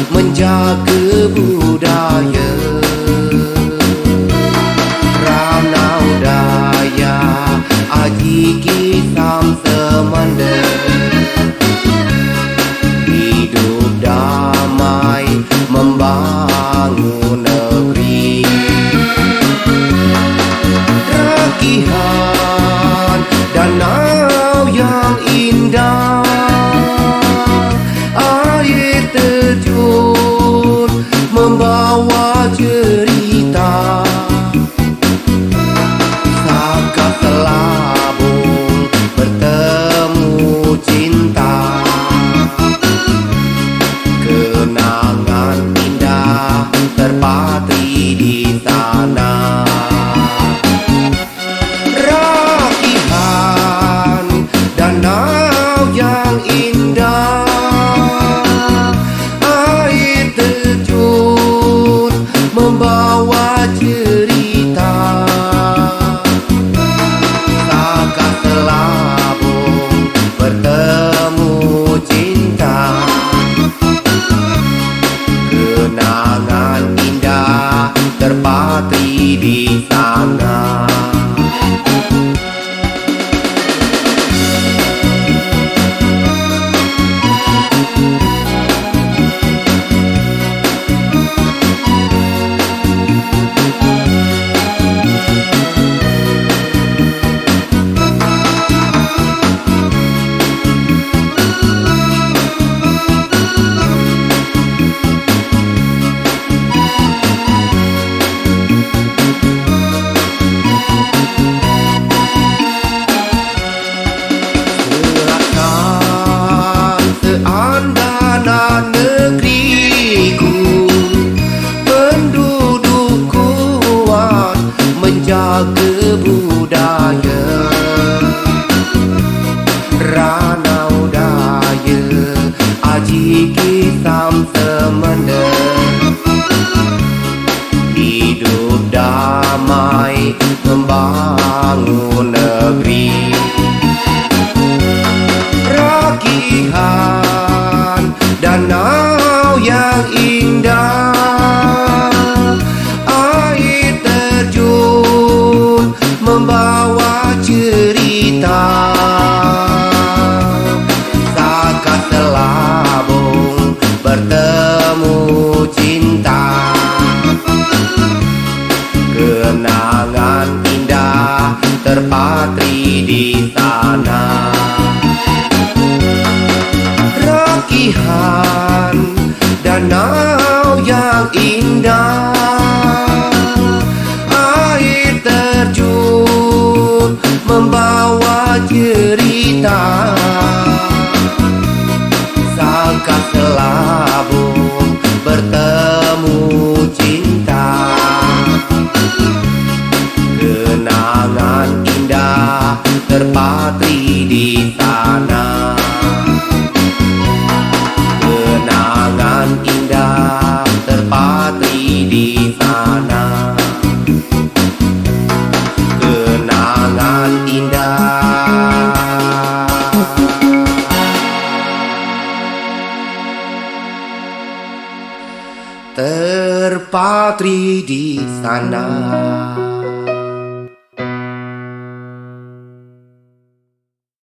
menjaga budaya Ranau Daya Aji Kisam Semanda hidup damai membangun negeri Rakihan danau yang indah air terjun membawa cerita Saka selabung bertemu cinta kenangan indah terpatri di sana Rakihan danau yang indah air terjun membawa cerita Saka selabung bertemu cinta kenangan indah terpatri di sana negeriku penduduk kuat menjaga budaya Ranau Daya Aji Kisam Semanda hidup damai membangun negeri Rakihan danau yang indah air terjun membawa cerita Saka selabung bertemu cinta kenangan indah terpatri di sana Rakihan danau yang indah air terjun membawa cerita Saka selabung bertemu cinta kenangan indah terpatri di sana kenangan indah terpatri di sana kenangan indah terpatri di sana.